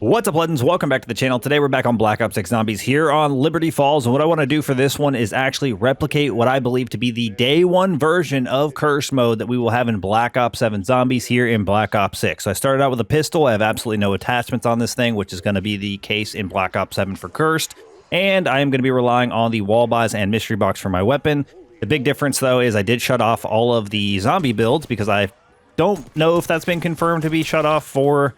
What's up, Legends? Welcome back to the channel. Today we're back on Black Ops 6 Zombies here on Liberty Falls, and what I want to do for this one is actually replicate what I believe to be the day one version of Curse mode that we will have in Black Ops 7 Zombies here in Black Ops 6. So I started out with a pistol. I have absolutely no attachments on this thing, which is going to be the case in Black Ops 7 for Cursed, and I am going to be relying on the wall buys and mystery box for my weapon. The big difference, though, is I did shut off all of the zombie builds because I don't know if that's been confirmed to be shut off for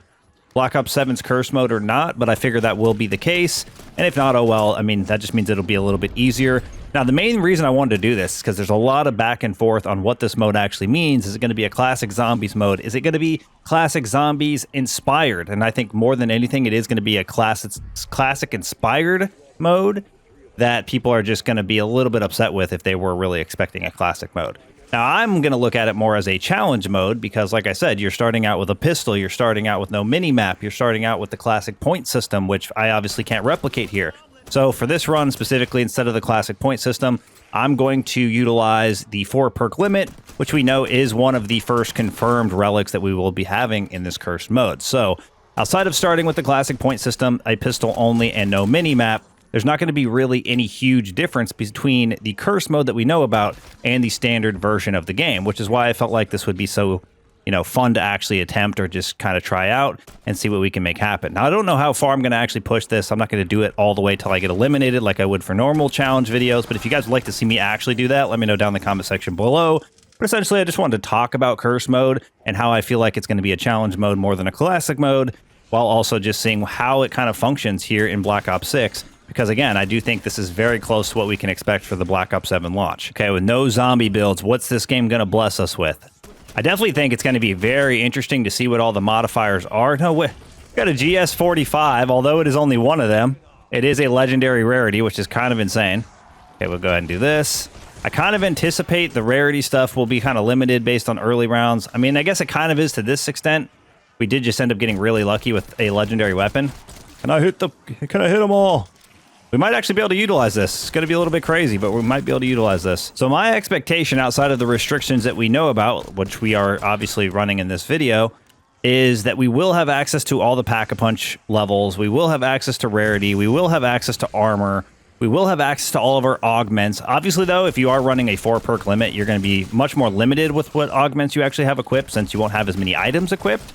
Black Ops 7's Curse mode or not, but I figure that will be the case. And if not, oh well, I mean, that just means it'll be a little bit easier. Now, the main reason I wanted to do this is because there's a lot of back and forth on what this mode actually means. Is it going to be a classic zombies mode? Is it going to be classic zombies inspired? And I think more than anything, it is going to be a classic inspired mode that people are just going to be a little bit upset with if they were really expecting a classic mode. Now, I'm going to look at it more as a challenge mode because, like I said, you're starting out with a pistol, you're starting out with no mini-map, you're starting out with the classic point system, which I obviously can't replicate here. So for this run specifically, instead of the classic point system, I'm going to utilize the 4 perk limit, which we know is one of the first confirmed relics that we will be having in this cursed mode. So outside of starting with the classic point system, a pistol only, and no mini-map, there's not going to be really any huge difference between the curse mode that we know about and the standard version of the game, which is why I felt like this would be so, fun to actually attempt or just kind of try out and see what we can make happen. Now, I don't know how far I'm going to actually push this. I'm not going to do it all the way till I get eliminated like I would for normal challenge videos, but if you guys would like to see me actually do that, let me know down in the comment section below. But essentially, I just wanted to talk about curse mode and how I feel like it's going to be a challenge mode more than a classic mode, while also just seeing how it kind of functions here in Black Ops 6. Because again, I do think this is very close to what we can expect for the Black Ops 7 launch. Okay, with no zombie builds, what's this game going to bless us with? I definitely think it's going to be very interesting to see what all the modifiers are. No, we got a GS45, although it is only one of them. It is a legendary rarity, which is kind of insane. Okay, we'll go ahead and do this. I kind of anticipate the rarity stuff will be kind of limited based on early rounds. I mean, I guess it kind of is to this extent. We did just end up getting really lucky with a legendary weapon. Can I hit them all? We might actually be able to utilize this. It's going to be a little bit crazy, but we might be able to utilize this. So my expectation outside of the restrictions that we know about, which we are obviously running in this video, is that we will have access to all the Pack-a-Punch levels. We will have access to rarity. We will have access to armor. We will have access to all of our augments. Obviously, though, if you are running a 4 perk limit, you're going to be much more limited with what augments you actually have equipped since you won't have as many items equipped.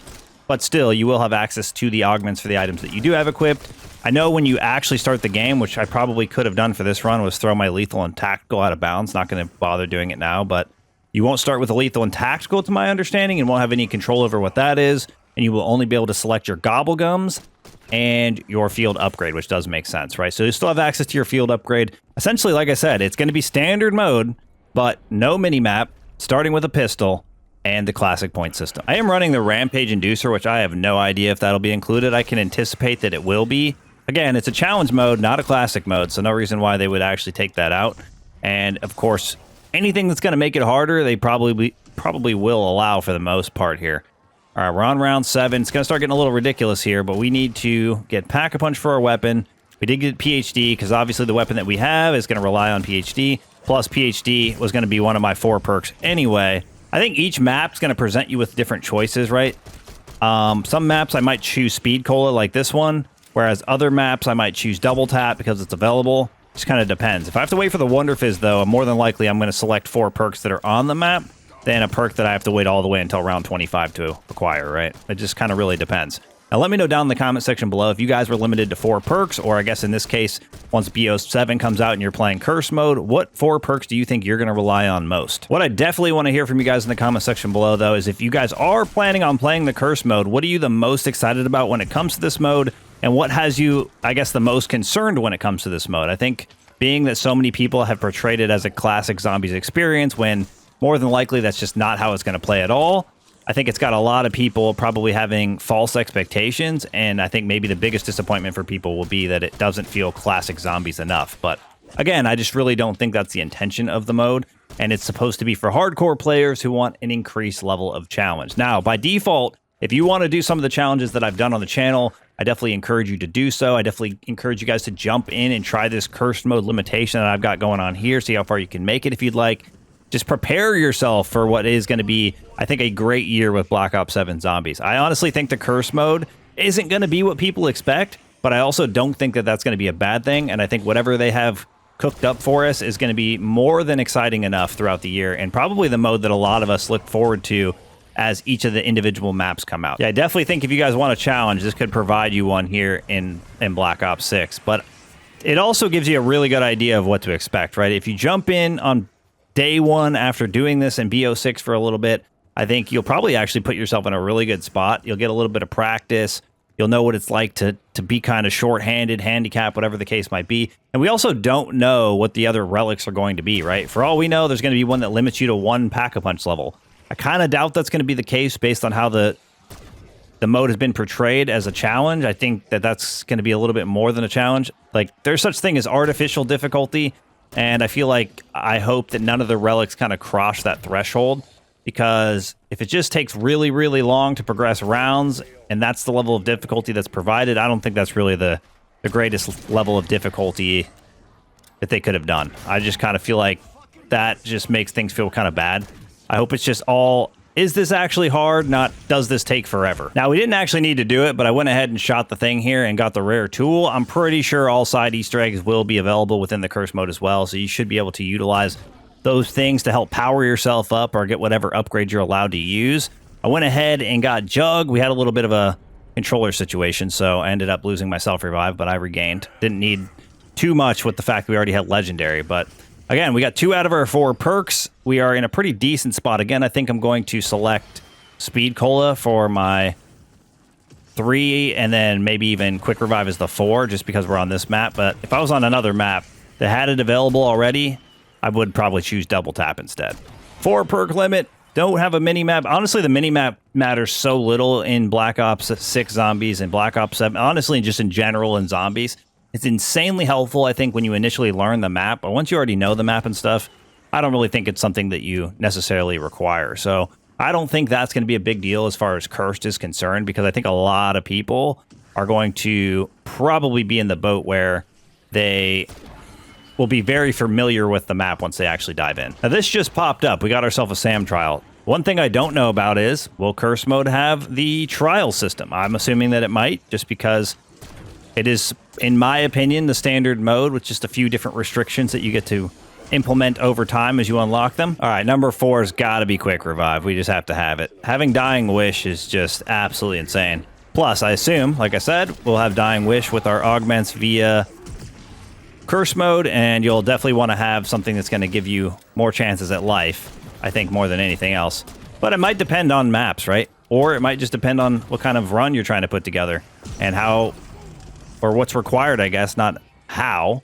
But still, you will have access to the augments for the items that you do have equipped. I know when you actually start the game, which I probably could have done for this run, was throw my lethal and tactical out of bounds. Not going to bother doing it now, but you won't start with a lethal and tactical, to my understanding, and won't have any control over what that is. And you will only be able to select your gobblegums and your field upgrade, which does make sense, right? So you still have access to your field upgrade. Essentially, like I said, it's going to be standard mode, but no mini-map, starting with a pistol, and the classic point system. I am running the Rampage Inducer, which I have no idea if that'll be included. I can anticipate that it will be. Again, it's a challenge mode, not a classic mode, so no reason why they would actually take that out. And, of course, anything that's going to make it harder, they probably will allow for the most part here. All right, we're on round 7. It's going to start getting a little ridiculous here, but we need to get Pack-a-Punch for our weapon. We did get PhD, because obviously the weapon that we have is going to rely on PhD, plus PhD was going to be one of my 4 perks anyway. I think each map's going to present you with different choices, right? Some maps I might choose Speed Cola like this one, whereas other maps I might choose Double Tap because it's available. Just kind of depends. If I have to wait for the Wonder Fizz, though, more than likely I'm going to select 4 perks that are on the map than a perk that I have to wait all the way until round 25 to acquire, right? It just kind of really depends. Now, let me know down in the comment section below if you guys were limited to 4 perks, or I guess in this case, once BO7 comes out and you're playing Curse mode, what 4 perks do you think you're going to rely on most? What I definitely want to hear from you guys in the comment section below, though, is if you guys are planning on playing the Curse mode, what are you the most excited about when it comes to this mode? And what has you, I guess, the most concerned when it comes to this mode? I think being that so many people have portrayed it as a classic zombies experience when more than likely that's just not how it's going to play at all, I think it's got a lot of people probably having false expectations, and I think maybe the biggest disappointment for people will be that it doesn't feel classic zombies enough. But again, I just really don't think that's the intention of the mode, and it's supposed to be for hardcore players who want an increased level of challenge. Now, by default, if you want to do some of the challenges that I've done on the channel, I definitely encourage you to do so. I definitely encourage you guys to jump in and try this cursed mode limitation that I've got going on here, see how far you can make it if you'd like. Just prepare yourself for what is going to be, I think, a great year with Black Ops 7 Zombies. I honestly think the Curse mode isn't going to be what people expect, but I also don't think that that's going to be a bad thing. And I think whatever they have cooked up for us is going to be more than exciting enough throughout the year, and probably the mode that a lot of us look forward to as each of the individual maps come out. Yeah, I definitely think if you guys want a challenge, this could provide you one here in Black Ops 6. But it also gives you a really good idea of what to expect, right? If you jump in on day one after doing this in BO6 for a little bit, I think you'll probably actually put yourself in a really good spot. You'll get a little bit of practice. You'll know what it's like to be kind of short-handed, handicapped, whatever the case might be. And we also don't know what the other relics are going to be, right? For all we know, there's going to be one that limits you to 1 Pack-a-Punch level. I kind of doubt that's going to be the case based on how the mode has been portrayed as a challenge. I think that that's going to be a little bit more than a challenge. Like, there's such thing as artificial difficulty, and I feel like I hope that none of the relics kind of cross that threshold, because if it just takes really, really long to progress rounds, and that's the level of difficulty that's provided, I don't think that's really the greatest level of difficulty that they could have done. I just kind of feel like that just makes things feel kind of bad. I hope it's just all, is this actually hard? Not, does this take forever? Now, we didn't actually need to do it, but I went ahead and shot the thing here and got the rare tool. I'm pretty sure all side Easter eggs will be available within the curse mode as well, so you should be able to utilize those things to help power yourself up or get whatever upgrade you're allowed to use. I went ahead and got Jug. We had a little bit of a controller situation, so I ended up losing my self-revive, but I regained. Didn't need too much with the fact that we already had Legendary, but again, we got 2 out of our 4 perks. We are in a pretty decent spot. Again, I think I'm going to select Speed Cola for my 3, and then maybe even Quick Revive as the 4, just because we're on this map. But if I was on another map that had it available already, I would probably choose Double Tap instead. 4 perk limit. Don't have a mini-map. Honestly, the mini-map matters so little in Black Ops 6 Zombies and Black Ops 7. Honestly, just in general in Zombies. It's insanely helpful, I think, when you initially learn the map. But once you already know the map and stuff, I don't really think it's something that you necessarily require. So I don't think that's going to be a big deal as far as Cursed is concerned, because I think a lot of people are going to probably be in the boat where they will be very familiar with the map once they actually dive in. Now, this just popped up. We got ourselves a SAM trial. One thing I don't know about is, will Curse Mode have the trial system? I'm assuming that it might, just because it is, in my opinion, the standard mode with just a few different restrictions that you get to implement over time as you unlock them. All right, number 4 has got to be Quick Revive. We just have to have it. Having Dying Wish is just absolutely insane. Plus, I assume, like I said, we'll have Dying Wish with our augments via Curse Mode, and you'll definitely want to have something that's going to give you more chances at life, I think, more than anything else. But it might depend on maps, right? Or it might just depend on what kind of run you're trying to put together and how, or what's required, I guess, not how,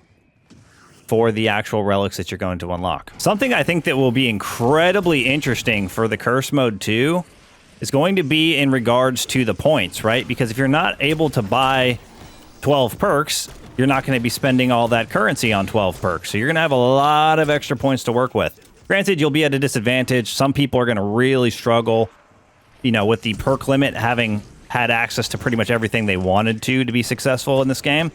for the actual relics that you're going to unlock. Something I think that will be incredibly interesting for the Curse Mode 2 is going to be in regards to the points, right? Because if you're not able to buy 12 perks, you're not going to be spending all that currency on 12 perks. So you're going to have a lot of extra points to work with. Granted, you'll be at a disadvantage. Some people are going to really struggle, you know, with the perk limit, having had access to pretty much everything they wanted to be successful in this game,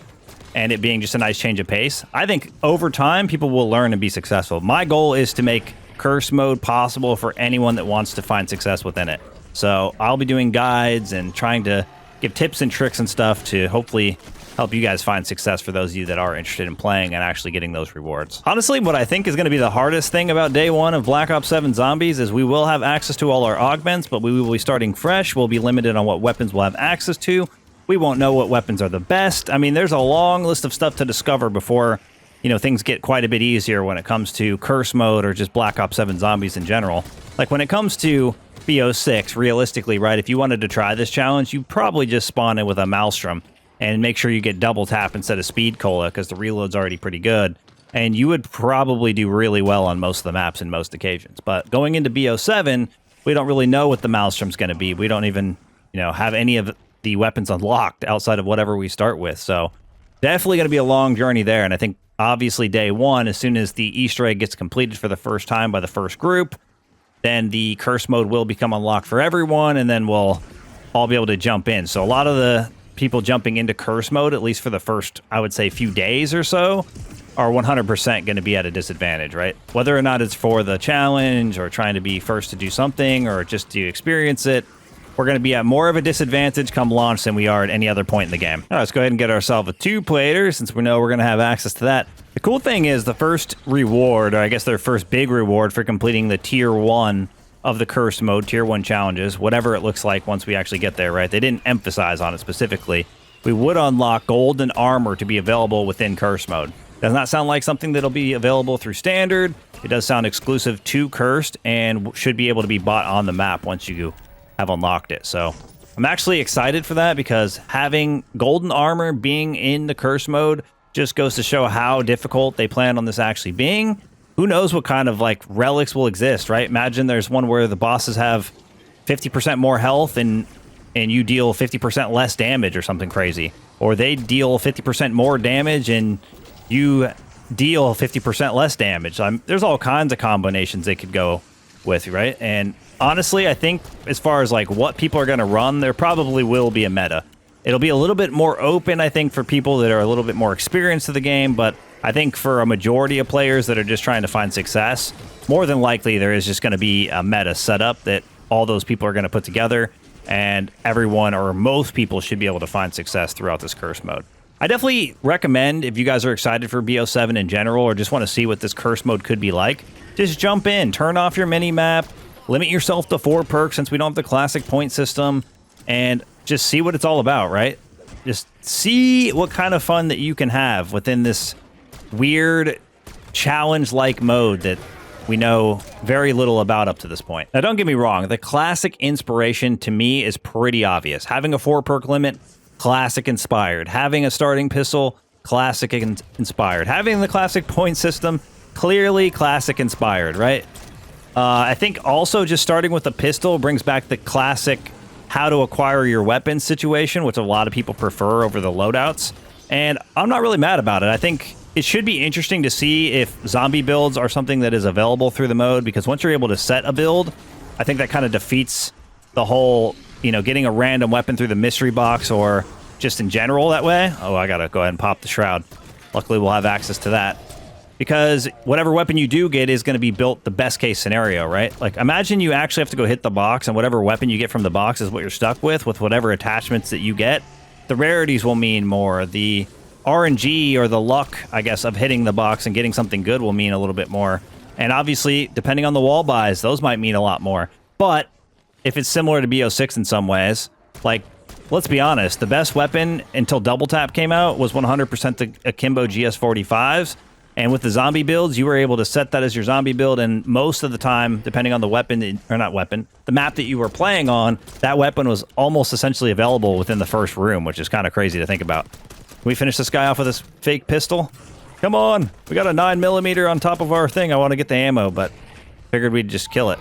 and it being just a nice change of pace. I think over time, people will learn and be successful. My goal is to make Curse Mode possible for anyone that wants to find success within it. So I'll be doing guides and trying to give tips and tricks and stuff to hopefully help you guys find success for those of you that are interested in playing and actually getting those rewards. Honestly, what I think is going to be the hardest thing about day 1 of Black Ops 7 Zombies is we will have access to all our augments, but we will be starting fresh. We'll be limited on what weapons we'll have access to. We won't know what weapons are the best. I mean, there's a long list of stuff to discover before, you know, things get quite a bit easier when it comes to Curse Mode or just Black Ops 7 Zombies in general. Like, when it comes to BO6, realistically, right, if you wanted to try this challenge, you'd probably just spawn in with a Maelstrom and make sure you get Double Tap instead of Speed Cola, because the reload's already pretty good. And you would probably do really well on most of the maps in most occasions. But going into BO7, we don't really know what the Maelstrom's going to be. We don't even, you know, have any of the weapons unlocked outside of whatever we start with. So definitely going to be a long journey there. And I think, obviously, day 1, as soon as the Easter egg gets completed for the first time by the first group, then the Curse Mode will become unlocked for everyone, and then we'll all be able to jump in. So a lot of the people jumping into Curse Mode, at least for the first, I would say, few days or so, are 100% going to be at a disadvantage, right? Whether or not it's for the challenge or trying to be first to do something or just to experience it, we're going to be at more of a disadvantage come launch than we are at any other point in the game. All right, let's go ahead and get ourselves a 2-plater since we know we're going to have access to that. The cool thing is the first reward, or I guess their first big reward for completing the tier 1 of the cursed mode, tier 1 challenges, whatever it looks like once we actually get there, right? They didn't emphasize on it specifically. We would unlock golden armor to be available within curse mode. Does not sound like something that'll be available through standard. It does sound exclusive to cursed and should be able to be bought on the map once you have unlocked it. So I'm actually excited for that because having golden armor being in the curse mode just goes to show how difficult they plan on this actually being. Who knows what kind of like relics will exist, right? Imagine there's one where the bosses have 50% more health and you deal 50% less damage or something crazy. Or they deal 50% more damage and you deal 50% less damage. There's all kinds of combinations they could go with, right? And honestly, I think as far as like what people are going to run, there probably will be a meta. It'll be a little bit more open, I think, for people that are a little bit more experienced to the game, but I think for a majority of players that are just trying to find success, more than likely there is just going to be a meta setup that all those people are going to put together, and everyone or most people should be able to find success throughout this curse mode. I definitely recommend, if you guys are excited for BO7 in general or just want to see what this curse mode could be like, just jump in, turn off your mini-map, limit yourself to 4 perks since we don't have the classic point system, and just see what it's all about, right? Just see what kind of fun that you can have within this weird challenge-like mode that we know very little about up to this point. Now, don't get me wrong, the classic inspiration to me is pretty obvious. Having a 4 perk limit, classic inspired. Having a starting pistol, classic inspired. Having the classic point system, clearly classic inspired, right? I think also just starting with the pistol brings back the classic how to acquire your weapons situation, which a lot of people prefer over the loadouts. And I'm not really mad about it. I think it should be interesting to see if zombie builds are something that is available through the mode, because once you're able to set a build, I think that kind of defeats the whole, getting a random weapon through the mystery box or just in general that way. Oh, I gotta go ahead and pop the shroud. Luckily, we'll have access to that. Because whatever weapon you do get is going to be built the best case scenario, right? Like, imagine you actually have to go hit the box, and whatever weapon you get from the box is what you're stuck with whatever attachments that you get. The rarities will mean more. The RNG or the luck, I guess, of hitting the box and getting something good will mean a little bit more. And obviously, depending on the wall buys, those might mean a lot more. But if it's similar to BO6 in some ways, like, let's be honest, the best weapon until Double Tap came out was 100% the Akimbo GS45s. And with the zombie builds, you were able to set that as your zombie build, and most of the time, depending on the weapon, or not weapon, the map that you were playing on, that weapon was almost essentially available within the first room, which is kind of crazy to think about. Can we finish this guy off with this fake pistol? Come on! We got a 9mm on top of our thing. I want to get the ammo, but figured we'd just kill it.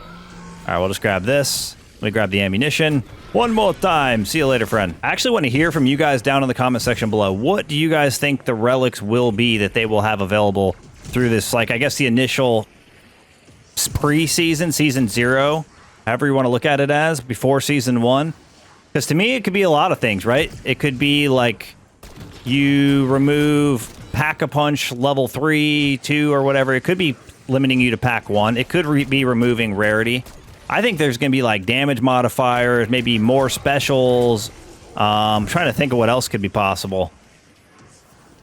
Alright, we'll just grab this. Let me grab the ammunition. One more time. See you later, friend. I actually want to hear from you guys down in the comment section below. What do you guys think the relics will be that they will have available through this, like, I guess the initial pre-season, season 0, however you want to look at it as, before season 1? Because to me, it could be a lot of things, right? It could be like you remove Pack-a-Punch level 3, 2, or whatever. It could be limiting you to pack 1. It could be removing rarity. I think there's going to be like damage modifiers, maybe more specials. I'm trying to think of what else could be possible.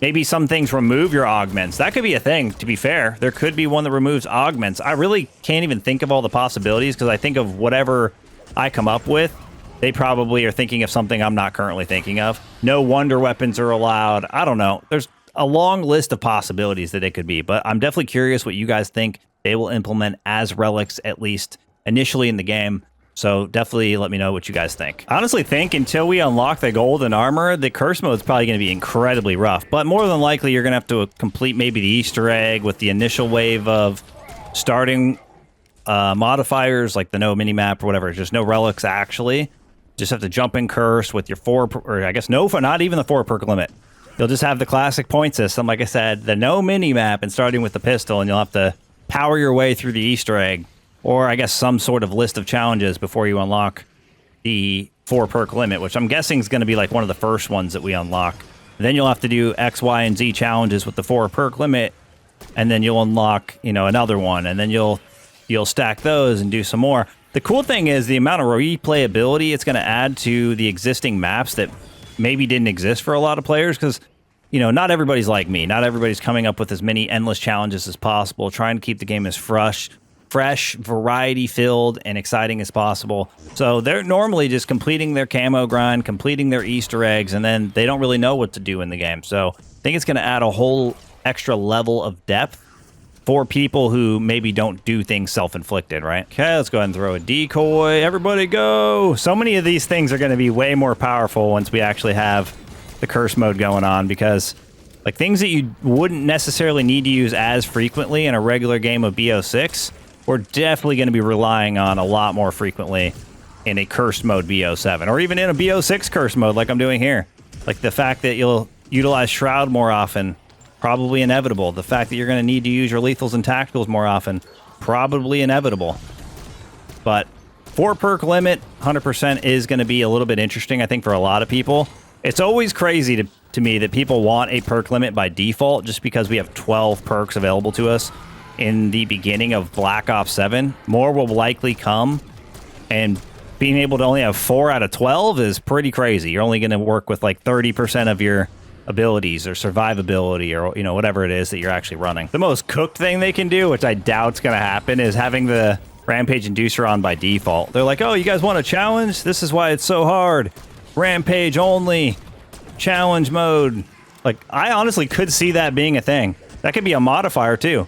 Maybe some things remove your augments. That could be a thing, to be fair. There could be one that removes augments. I really can't even think of all the possibilities because I think of whatever I come up with. They probably are thinking of something I'm not currently thinking of. No wonder weapons are allowed. I don't know. There's a long list of possibilities that it could be, but I'm definitely curious what you guys think they will implement as relics, at least initially in the game. So definitely let me know what you guys think. I honestly think until we unlock the golden armor, the curse mode is probably going to be incredibly rough. But more than likely, you're going to have to complete maybe the Easter egg with the initial wave of starting modifiers, like the no minimap or whatever. Just no relics, actually. Just have to jump in curse with your 4, or I guess no, not even the 4 perk limit. You'll just have the classic point system, like I said, the no minimap, and starting with the pistol, and you'll have to power your way through the Easter egg. Or I guess some sort of list of challenges before you unlock the 4 perk limit, which I'm guessing is going to be like one of the first ones that we unlock. Then you'll have to do X, Y, and Z challenges with the 4 perk limit, and then you'll unlock, another one, and then you'll stack those and do some more. The cool thing is the amount of replayability it's going to add to the existing maps that maybe didn't exist for a lot of players, because, you know, not everybody's like me. Not everybody's coming up with as many endless challenges as possible, trying to keep the game as fresh, variety-filled, and exciting as possible. So they're normally just completing their camo grind, completing their Easter eggs, and then they don't really know what to do in the game. So I think it's going to add a whole extra level of depth for people who maybe don't do things self-inflicted, right? Okay, let's go ahead and throw a decoy. Everybody go! So many of these things are going to be way more powerful once we actually have the curse mode going on, because like things that you wouldn't necessarily need to use as frequently in a regular game of BO6, we're definitely going to be relying on a lot more frequently in a cursed mode BO7, or even in a BO6 curse mode like I'm doing here. Like the fact that you'll utilize Shroud more often, probably inevitable. The fact that you're going to need to use your lethals and tacticals more often, probably inevitable. But 4 perk limit, 100% is going to be a little bit interesting, I think, for a lot of people. It's always crazy to me that people want a perk limit by default just because we have 12 perks available to us in the beginning of Black Ops 7. More will likely come, and being able to only have 4 out of 12 is pretty crazy. You're only going to work with like 30% of your abilities or survivability, or, you know, whatever it is that you're actually running. The most cooked thing they can do, which I doubt's going to happen, is having the Rampage Inducer on by default. They're like, oh, you guys want a challenge? This is why it's so hard. Rampage only. Challenge mode. Like, I honestly could see that being a thing. That could be a modifier too.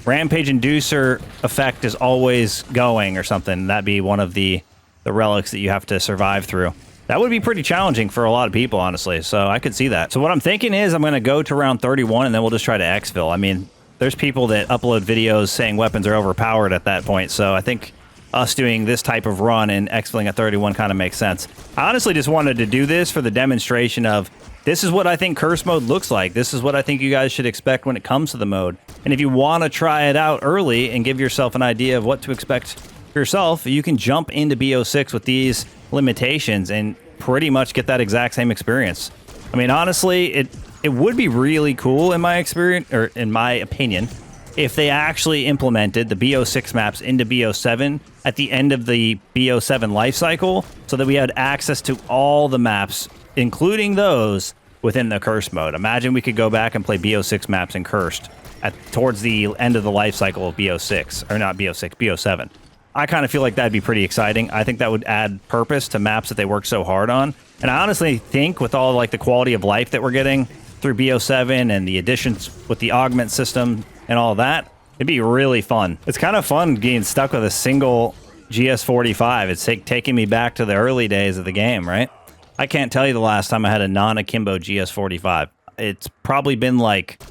Rampage Inducer effect is always going or something. That'd be one of the relics that you have to survive through. That would be pretty challenging for a lot of people, honestly, so I could see that. So what I'm thinking is I'm going to go to round 31, and then we'll just try to exfil. I mean, there's people that upload videos saying weapons are overpowered at that point, so I think us doing this type of run and exfilling at 31 kind of makes sense. I honestly just wanted to do this for the demonstration of, this is what I think curse mode looks like. This is what I think you guys should expect when it comes to the mode. And if you want to try it out early and give yourself an idea of what to expect yourself, you can jump into BO6 with these limitations and pretty much get that exact same experience. I mean, honestly, it would be really cool in my experience, or in my opinion, if they actually implemented the BO6 maps into BO7 at the end of the BO7 life cycle, so that we had access to all the maps, including those within the curse mode. Imagine we could go back and play BO6 maps in cursed towards the end of the life cycle of BO6, or not BO6, BO7. I kind of feel like that'd be pretty exciting. I think that would add purpose to maps that they work so hard on. And I honestly think with all like the quality of life that we're getting through BO7 and the additions with the augment system and all that, it'd be really fun. It's kind of fun getting stuck with a single GS45. It's taking me back to the early days of the game, right? I can't tell you the last time I had a non-akimbo GS45. It's probably been like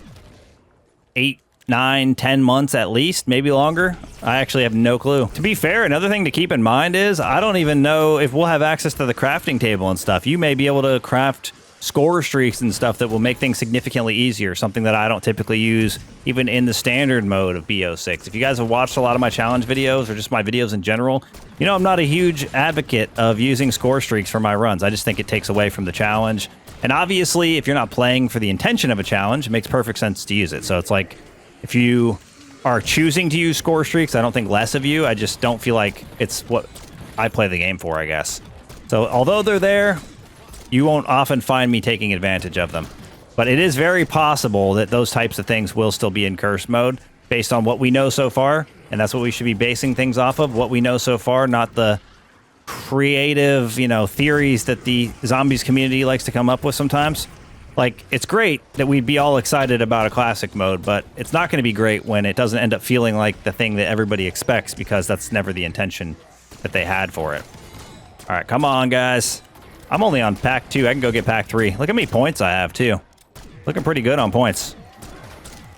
8, 9, 10 months at least, maybe longer. I actually have no clue. To be fair, another thing to keep in mind is I don't even know if we'll have access to the crafting table and stuff. You may be able to craft score streaks and stuff that will make things significantly easier, something that I don't typically use even in the standard mode of BO6. If you guys have watched a lot of my challenge videos or just my videos in general, you know I'm not a huge advocate of using score streaks for my runs. I just think it takes away from the challenge. And obviously, if you're not playing for the intention of a challenge, it makes perfect sense to use it. So it's like, if you are choosing to use score streaks, I don't think less of you. I just don't feel like it's what I play the game for, I guess. So although they're there, you won't often find me taking advantage of them. But it is very possible that those types of things will still be in curse mode based on what we know so far. And that's what we should be basing things off of, what we know so far, not the creative, you know, theories that the zombies community likes to come up with sometimes. Like, it's great that we'd be all excited about a classic mode, but it's not going to be great when it doesn't end up feeling like the thing that everybody expects, because that's never the intention that they had for it. All right, come on, guys. I'm only on pack 2. I can go get pack 3. Look how many points I have, too. Looking pretty good on points.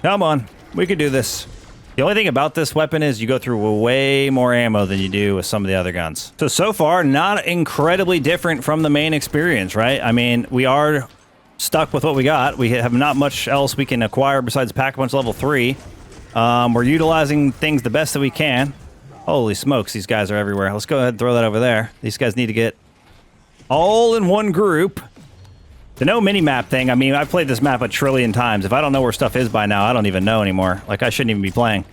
Come on. We can do this. The only thing about this weapon is you go through way more ammo than you do with some of the other guns. So far, not incredibly different from the main experience, right? I mean, we are stuck with what we got. We have not much else we can acquire besides Pack-a-Punch level 3. We're utilizing things the best that we can. Holy smokes, these guys are everywhere. Let's go ahead and throw that over there. These guys need to get all in one group. The no minimap thing, I mean, I've played this map a trillion times. If I don't know where stuff is by now, I don't even know anymore. Like, I shouldn't even be playing.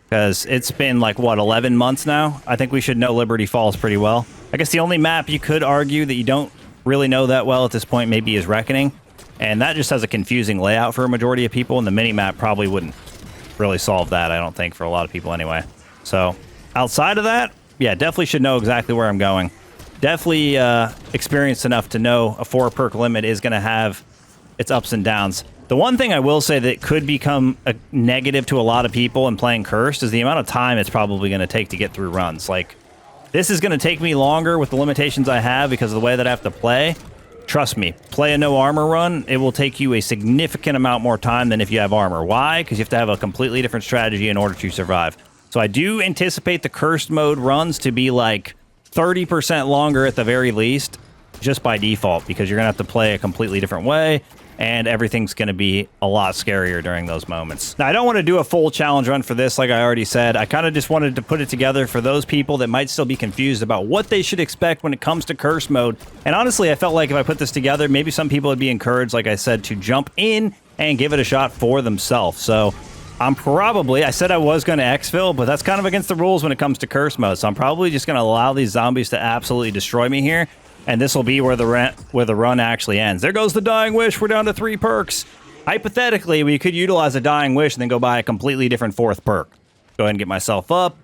because it's been like, what, 11 months now? I think we should know Liberty Falls pretty well. I guess the only map you could argue that you don't really know that well at this point maybe is Reckoning, and that just has a confusing layout for a majority of people, and the minimap probably wouldn't really solve that, I don't think, for a lot of people anyway. So outside of that, yeah, definitely should know exactly where I'm going. Definitely experienced enough to know a 4 perk limit is going to have its ups and downs. The one thing I will say that could become a negative to a lot of people in playing Cursed is the amount of time it's probably going to take to get through runs. Like, this is going to take me longer with the limitations I have because of the way that I have to play. Trust me, play a no armor run, it will take you a significant amount more time than if you have armor. Why? Because you have to have a completely different strategy in order to survive. So I do anticipate the Cursed mode runs to be like 30% longer at the very least, just by default, because you're going to have to play a completely different way, and everything's going to be a lot scarier during those moments. Now, I don't want to do a full challenge run for this, like I already said. I kind of just wanted to put it together for those people that might still be confused about what they should expect when it comes to Curse mode. And honestly, I felt like if I put this together, maybe some people would be encouraged, like I said, to jump in and give it a shot for themselves. So I said I was going to exfil, but that's kind of against the rules when it comes to Curse mode. So I'm probably just going to allow these zombies to absolutely destroy me here. And this will be where the run actually ends. There goes the Dying Wish. We're down to 3 perks. Hypothetically, we could utilize a Dying Wish and then go buy a completely different 4th perk. Go ahead and get myself up.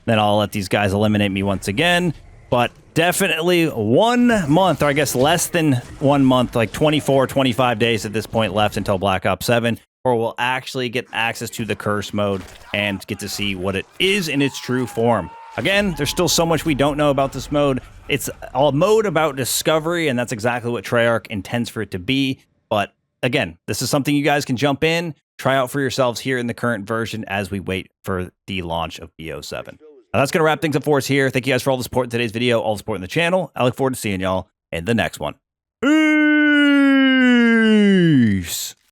Then I'll let these guys eliminate me once again. But definitely 1 month, or I guess less than 1 month, like 24, 25 days at this point left until Black Ops 7, or we'll actually get access to the Curse mode and get to see what it is in its true form. Again, there's still so much we don't know about this mode. It's a mode about discovery, and that's exactly what Treyarch intends for it to be. But again, this is something you guys can jump in, try out for yourselves here in the current version as we wait for the launch of BO7. Now, that's going to wrap things up for us here. Thank you guys for all the support in today's video, all the support in the channel. I look forward to seeing y'all in the next one. Peace!